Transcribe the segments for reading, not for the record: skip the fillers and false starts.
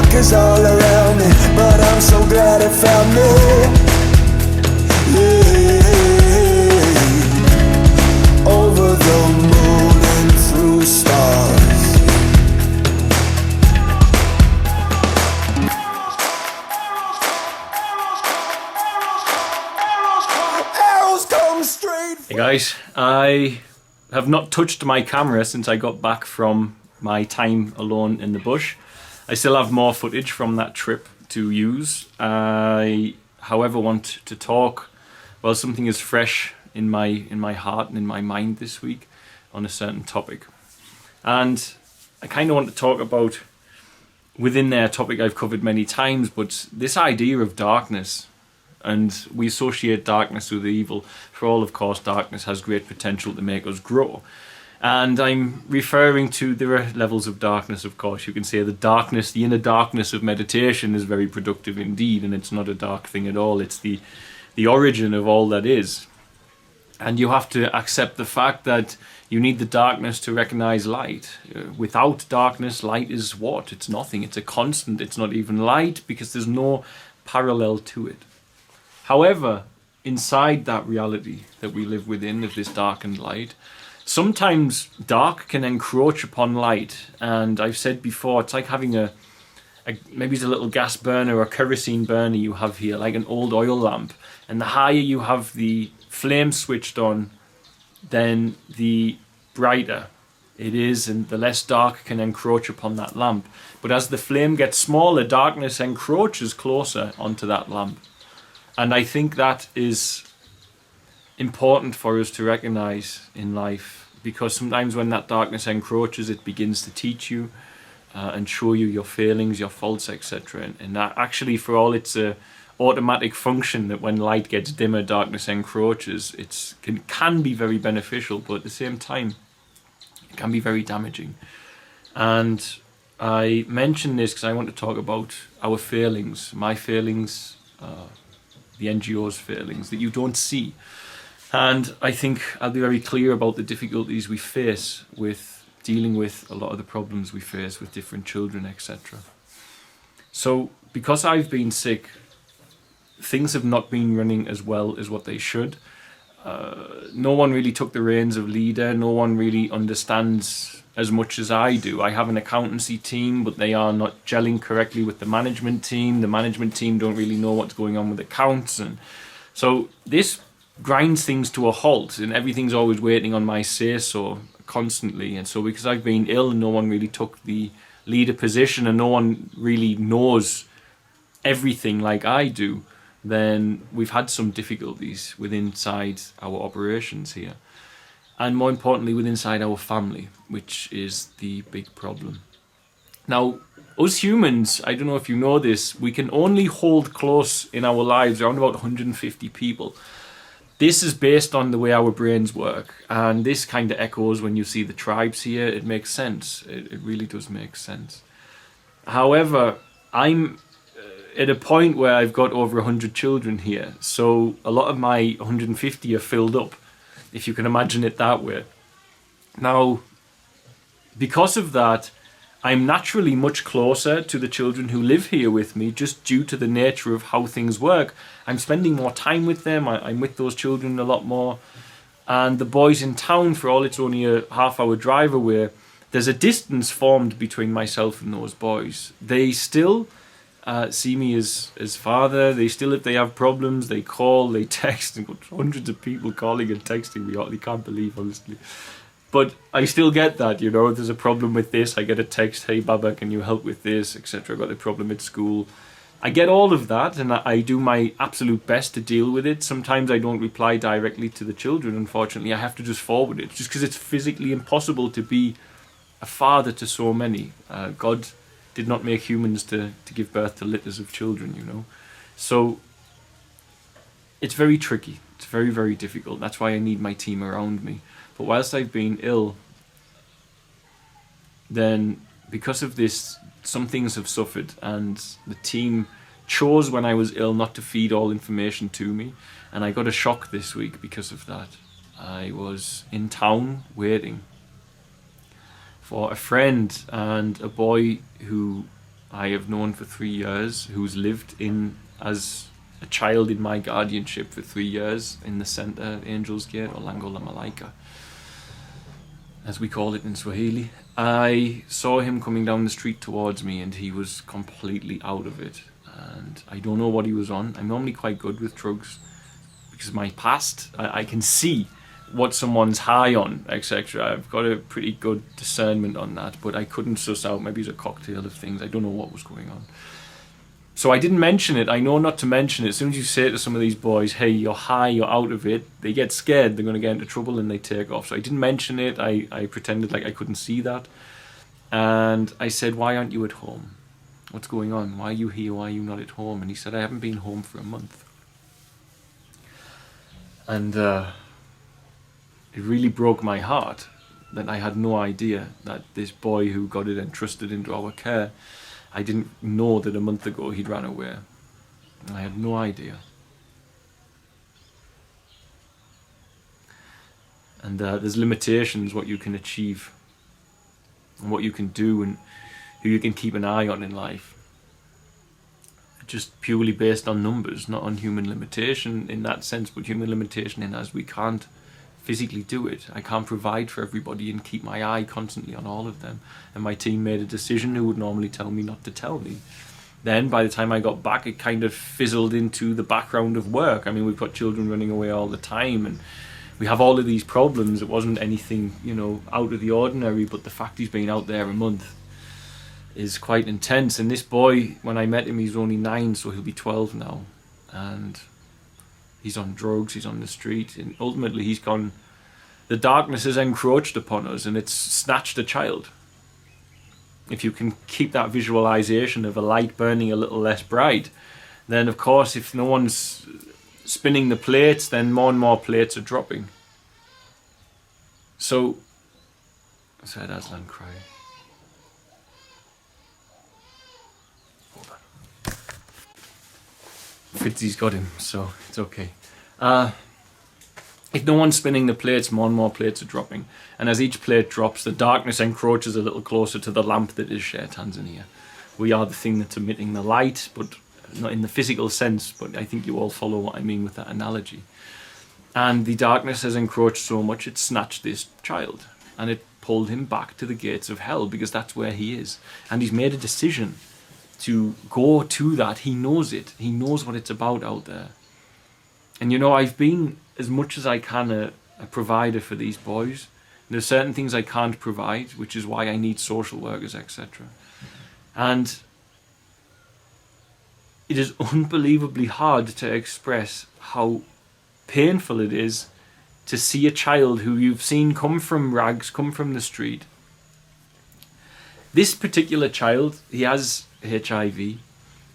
dark is all around me, but I'm so glad it found me. Yeah. Over the moon and through stars. Arrows come straight. Hey guys, I have not touched my camera since I got back from my time alone in the bush. I still have more footage from that trip to use. I, however, want to talk, well, something is fresh in my heart and in my mind this week on a certain topic. And I kind of want to talk about, within there, a topic I've covered many times, but this idea of darkness. And we associate darkness with evil. For all, of course, darkness has great potential to make us grow. And I'm referring to, there are levels of darkness, of course. You can say the darkness, the inner darkness of meditation is very productive indeed, and it's not a dark thing at all. It's the origin of all that is. And you have to accept the fact that you need the darkness to recognize light. Without darkness, light is what? It's nothing. It's a constant. It's not even light because there's no parallel to it. However, inside that reality that we live within, of this darkened light, sometimes dark can encroach upon light. And I've said before, it's like having maybe it's a little gas burner or kerosene burner you have here, like an old oil lamp. And the higher you have the flame switched on, then the brighter it is, and the less dark can encroach upon that lamp. But as the flame gets smaller, darkness encroaches closer onto that lamp. And I think that is important for us to recognize in life, because sometimes when that darkness encroaches, it begins to teach you and show you your failings, your faults, etc. And that actually, for all its automatic function, that when light gets dimmer, darkness encroaches, it can be very beneficial, but at the same time, it can be very damaging. And I mention this because I want to talk about our failings, my failings, the NGO's failings that you don't see. And I think I'll be very clear about the difficulties we face with dealing with a lot of the problems we face with different children, etc. So, because I've been sick, things have not been running as well as what they should. No one really took the reins of leader. No one really understands as much as I do. I have an accountancy team, but they are not gelling correctly with the management team. The management team don't really know what's going on with accounts. And so this grinds things to a halt, and everything's always waiting on my say-so constantly. And so because I've been ill and no one really took the leader position and no one really knows everything like I do, then we've had some difficulties inside our operations here. And more importantly, inside our family, which is the big problem. Now, us humans, I don't know if you know this, we can only hold close in our lives around about 150 people. This is based on the way our brains work. And this kind of echoes when you see the tribes here. It makes sense. It really does make sense. However, I'm at a point where I've got over 100 children here. So a lot of my 150 are filled up, if you can imagine it that way. Now, because of that, I'm naturally much closer to the children who live here with me, just due to the nature of how things work. I'm spending more time with them. I'm with those children a lot more. And the boys in town, for all it's only a half-hour drive away, there's a distance formed between myself and those boys. They still see me as father. They still, if they have problems, they call, they text, and got hundreds of people calling and texting me. They can't believe, honestly. But I still get that, you know, there's a problem with this. I get a text, hey Baba, can you help with this, etc. I've got a problem at school. I get all of that, and I do my absolute best to deal with it. Sometimes I don't reply directly to the children, unfortunately. I have to just forward it, just because it's physically impossible to be a father to so many. God did not make humans to give birth to litters of children, you know. So it's very tricky. It's very, very difficult. That's why I need my team around me. But whilst I've been ill, then because of this, some things have suffered, and the team chose when I was ill not to feed all information to me, and I got a shock this week because of that. I was in town waiting for a friend and a boy who I have known for 3 years, who's lived in as a child in my guardianship for 3 years in the centre, Angels Gate, or Lango la Malaika, as we call it in Swahili. I saw him coming down the street towards me, and he was completely out of it. And I don't know what he was on. I'm normally quite good with drugs because of my past. I can see what someone's high on, etc. I've got a pretty good discernment on that, but I couldn't suss out. Maybe it's a cocktail of things. I don't know what was going on. So I didn't mention it. I know not to mention it. As soon as you say to some of these boys, hey, you're high, you're out of it, they get scared, they're going to get into trouble, and they take off. So I didn't mention it. I pretended like I couldn't see that. And I said, why aren't you at home? What's going on? Why are you here? Why are you not at home? And he said, I haven't been home for a month. And it really broke my heart that I had no idea that this boy who got it entrusted into our care, I didn't know that a month ago he'd ran away. I had no idea. And there's limitations what you can achieve and what you can do and who you can keep an eye on in life. Just purely based on numbers, not on human limitation in that sense, but human limitation in as we can't physically do it. I can't provide for everybody and keep my eye constantly on all of them. And my team made a decision who would normally tell me not to tell me. Then by the time I got back, it kind of fizzled into the background of work. I mean, we've got children running away all the time and we have all of these problems. It wasn't anything, out of the ordinary, but the fact he's been out there a month is quite intense. And this boy, when I met him, he's only 9, so he'll be 12 now. And he's on drugs, he's on the street, and ultimately he's gone. The darkness has encroached upon us and it's snatched a child. If you can keep that visualization of a light burning a little less bright, then of course if no one's spinning the plates, then more and more plates are dropping. So, I said Aslan cry. Hold on. Fitzy's got him, so it's okay. If no one's spinning the plates, more and more plates are dropping. And as each plate drops, the darkness encroaches a little closer to the lamp that is Share Tanzania. We are the thing that's emitting the light, but not in the physical sense, but I think you all follow what I mean with that analogy. And the darkness has encroached so much, it snatched this child. And it pulled him back to the gates of hell, because that's where he is. And he's made a decision to go to that. He knows it. He knows what it's about out there. And I've been, as much as I can, a provider for these boys. There's certain things I can't provide, which is why I need social workers, etc. And it is unbelievably hard to express how painful it is to see a child who you've seen come from rags, come from the street. This particular child, he has HIV,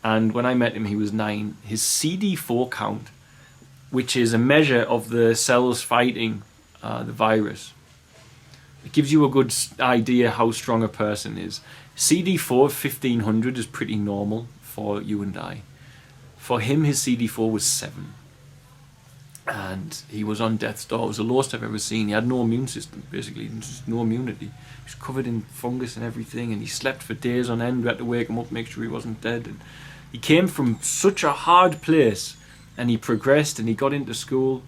and when I met him he was 9. His CD4 count, which is a measure of the cells fighting the virus, it gives you a good idea how strong a person is. CD4 1500 is pretty normal for you and I. For him, his CD4 was 7. And he was on death's door. It was the lowest I've ever seen. He had no immune system, basically, just no immunity. He was covered in fungus and everything, and he slept for days on end. We had to wake him up, make sure he wasn't dead. And he came from such a hard place, and he progressed, and he got into school,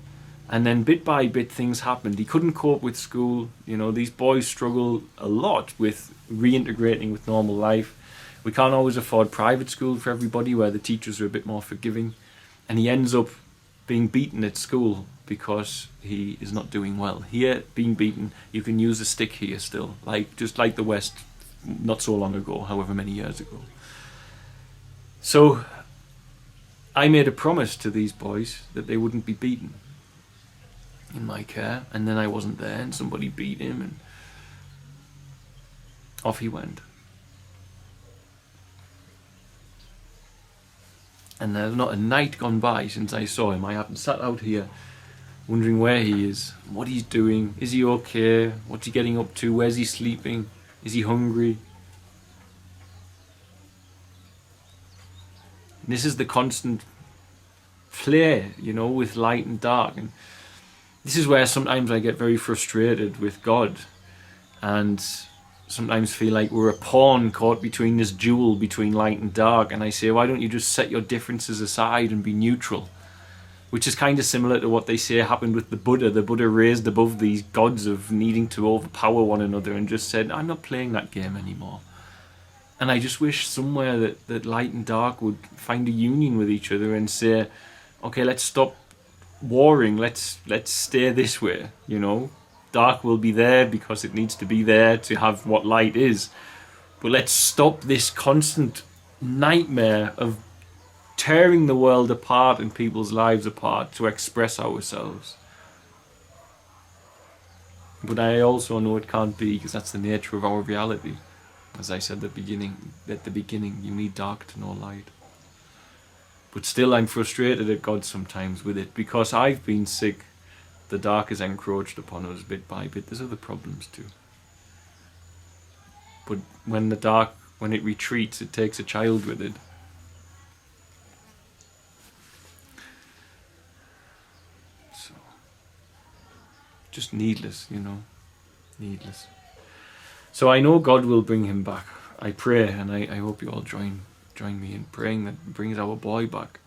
and then bit by bit things happened. He couldn't cope with school. These boys struggle a lot with reintegrating with normal life. We can't always afford private school for everybody, where the teachers are a bit more forgiving. And he ends up being beaten at school because he is not doing well. Here, being beaten, you can use a stick here still, just like the West not so long ago, however many years ago. So I made a promise to these boys that they wouldn't be beaten in my care, and then I wasn't there and somebody beat him and off he went. And there's not a night gone by since I saw him. I haven't sat out here wondering where he is, what he's doing, is he okay, what's he getting up to, where's he sleeping, is he hungry. And this is the constant play, with light and dark. And this is where sometimes I get very frustrated with God. And sometimes feel like we're a pawn caught between this duel between light and dark, and I say, why don't you just set your differences aside and be neutral? Which is kind of similar to what they say happened with the Buddha. The Buddha raised above these gods of needing to overpower one another and just said, I'm not playing that game anymore. And I just wish somewhere that light and dark would find a union with each other and say, okay, let's stop warring, let's stay this way, you know. Dark will be there because it needs to be there to have what light is. But let's stop this constant nightmare of tearing the world apart and people's lives apart to express ourselves. But I also know it can't be, because that's the nature of our reality. As I said at the beginning, you need dark to know light. But still I'm frustrated at God sometimes with it, because I've been sick. The dark has encroached upon us bit by bit. There's other problems too. But when the dark, when it retreats, it takes a child with it. So, just needless, you know, needless. So I know God will bring him back. I pray, and I hope you all join me in praying that he brings our boy back.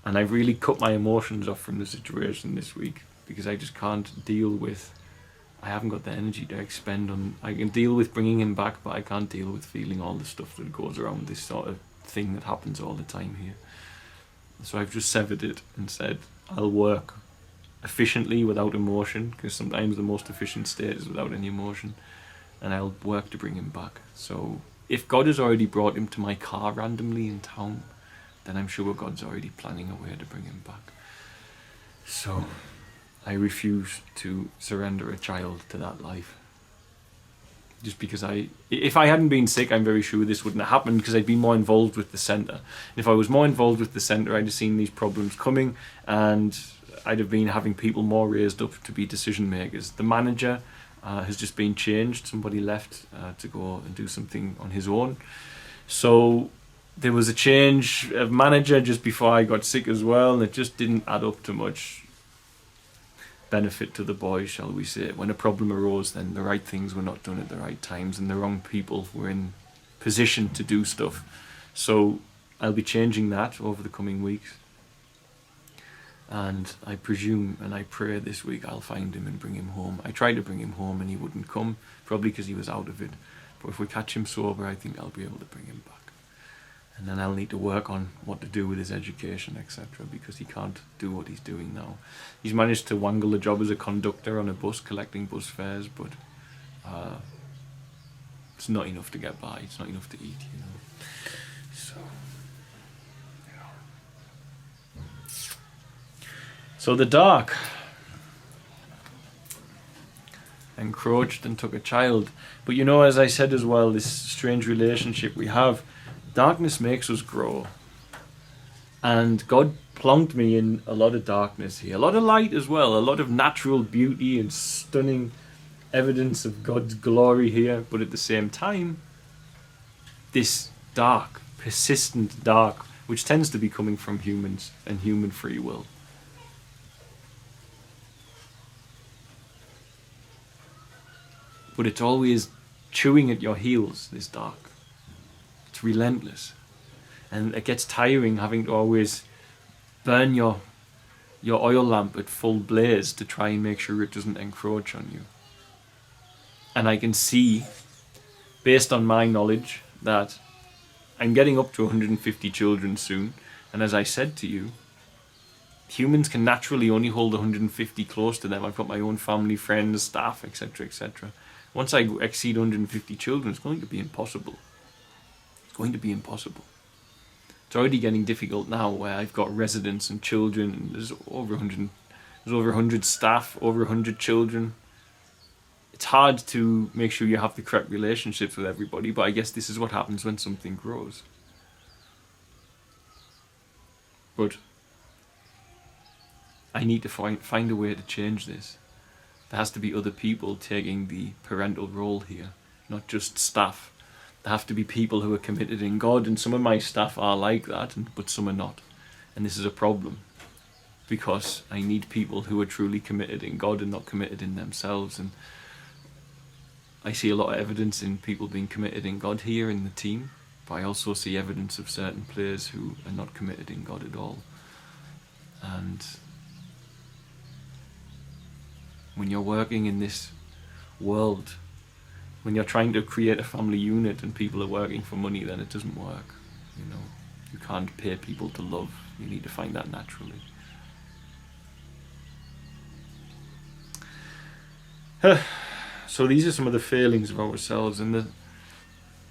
And I've really cut my emotions off from the situation this week, because I just can't deal with, I haven't got the energy to expend on, I can deal with bringing him back, but I can't deal with feeling all the stuff that goes around this sort of thing that happens all the time here. So I've just severed it and said, I'll work efficiently without emotion, because sometimes the most efficient state is without any emotion, and I'll work to bring him back. So if God has already brought him to my car randomly in town, then I'm sure God's already planning a way to bring him back. So I refuse to surrender a child to that life. Just because if I hadn't been sick, I'm very sure this wouldn't have happened, because I'd been more involved with the centre. And if I was more involved with the centre, I'd have seen these problems coming, and I'd have been having people more raised up to be decision makers. The manager has just been changed. Somebody left to go and do something on his own. So there was a change of manager just before I got sick as well, and it just didn't add up to much benefit to the boys, shall we say. When a problem arose, then the right things were not done at the right times, and the wrong people were in position to do stuff. So I'll be changing that over the coming weeks. And I presume and I pray this week I'll find him and bring him home. I tried to bring him home and he wouldn't come, probably because he was out of it. But if we catch him sober, I think I'll be able to bring him back. And then I'll need to work on what to do with his education, etc., because he can't do what he's doing now. He's managed to wangle a job as a conductor on a bus, collecting bus fares, but it's not enough to get by. It's not enough to eat, you know. So, yeah. So the dark encroached and took a child. But you know, as I said as well, this strange relationship we have, darkness makes us grow. And God plonked me in a lot of darkness here, a lot of light as well, a lot of natural beauty and stunning evidence of God's glory here. But at the same time, this dark, persistent dark, which tends to be coming from humans and human free will. But it's always chewing at your heels, this dark. It's relentless. And it gets tiring having to always burn your oil lamp at full blaze to try and make sure it doesn't encroach on you. And I can see, based on my knowledge, that I'm getting up to 150 children soon. And as I said to you, humans can naturally only hold 150 close to them. I've got my own family, friends, staff, etc., etc. Once I exceed 150 children, it's going to be impossible. It's going to be impossible. It's already getting difficult now, where I've got residents and children, and there's over 100 staff, over 100 children. It's hard to make sure you have the correct relationships with everybody, but I guess this is what happens when something grows. But I need to find a way to change this. There has to be other people taking the parental role here, not just staff. There have to be people who are committed in God, and some of my staff are like that, but some are not. And this is a problem, because I need people who are truly committed in God and not committed in themselves. And I see a lot of evidence in people being committed in God here in the team, but I also see evidence of certain players who are not committed in God at all. And when you're working in this world, when you're trying to create a family unit and people are working for money, then it doesn't work. You know, you can't pay people to love. You need to find that naturally. So these are some of the failings of ourselves, and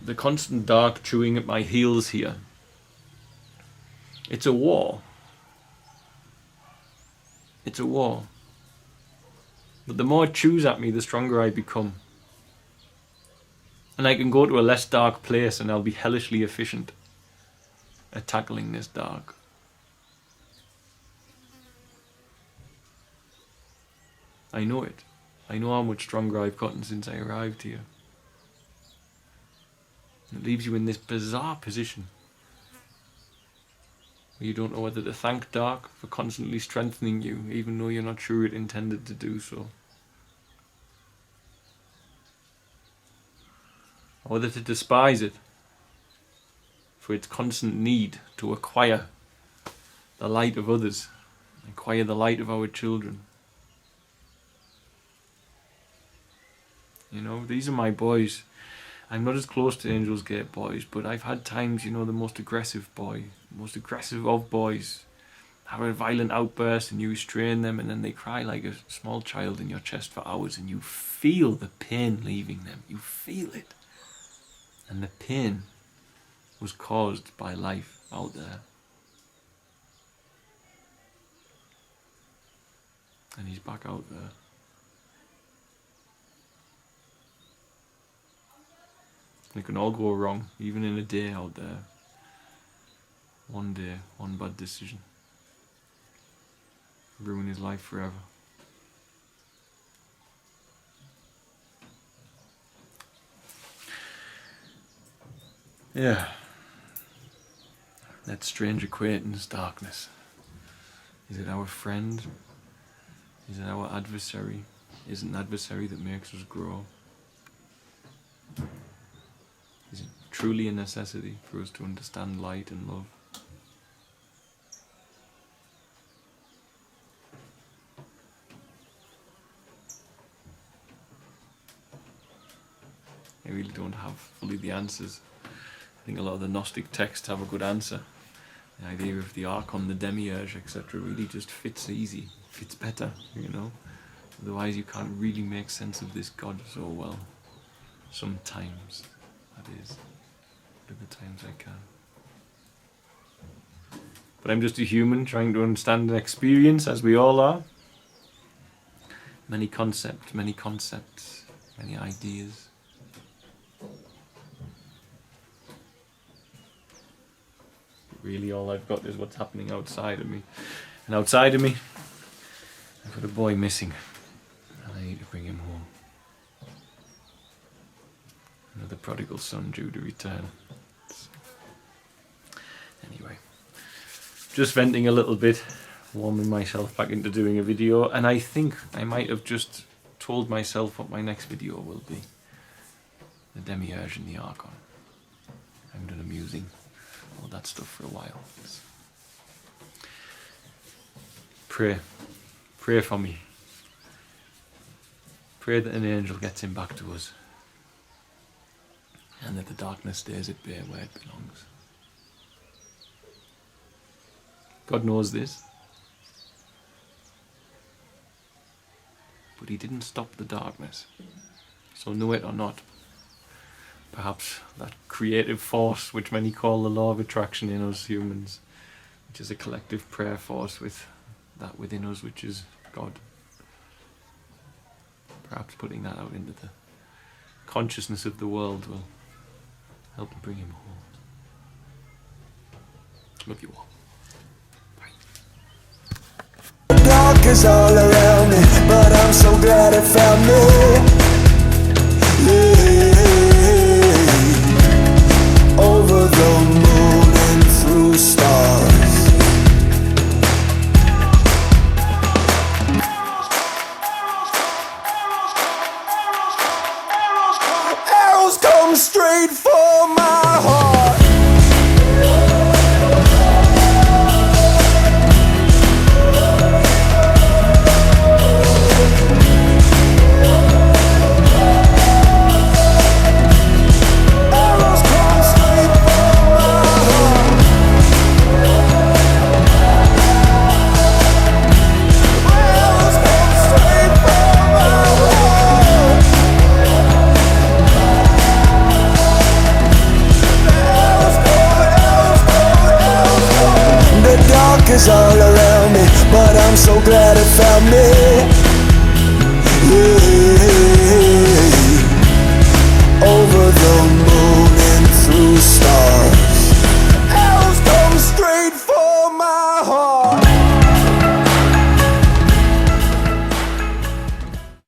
the constant dark chewing at my heels here. It's a war. It's a war. But the more it chews at me, the stronger I become. And I can go to a less dark place and I'll be hellishly efficient at tackling this dark. I know it. I know how much stronger I've gotten since I arrived here. It leaves you in this bizarre position where you don't know whether to thank dark for constantly strengthening you, even though you're not sure it intended to do so. Or whether to despise it for its constant need to acquire the light of others, acquire the light of our children. You know, these are my boys. I'm not as close to Angel's Gate boys, but I've had times, you know, the most aggressive boy, most aggressive of boys, have a violent outburst and you restrain them and then they cry like a small child in your chest for hours and you feel the pain leaving them. You feel it. And the pain was caused by life out there. And he's back out there. It can all go wrong, even in a day out there. One day, one bad decision. Ruin his life forever. Yeah. That strange acquaintance, darkness. Is it our friend? Is it our adversary? Is it an adversary that makes us grow? Is it truly a necessity for us to understand light and love? I really don't have fully the answers. I think a lot of the Gnostic texts have a good answer. The idea of the Archon, the Demiurge, etc. really just fits easy, fits better, you know. Otherwise you can't really make sense of this God so well. Sometimes, that is. But at the times I can. But I'm just a human trying to understand and experience, as we all are. Many concepts, many ideas. Really all I've got is what's happening outside of me. And outside of me, I've got a boy missing. And I need to bring him home. Another prodigal son due to return. Anyway, just venting a little bit, warming myself back into doing a video, and I think I might have just told myself what my next video will be. The Demiurge and the Archon. I haven't done amusing all that stuff for a while. Pray for me. Pray that an angel gets him back to us, and that the darkness stays at bay where it belongs. God knows this, but he didn't stop the darkness. So know it or not, perhaps that creative force which many call the law of attraction in us humans, which is a collective prayer force with that within us which is God. Perhaps putting that out into the consciousness of the world will help bring him home. Love you all. Dark is all around me, but I'm so glad it found me.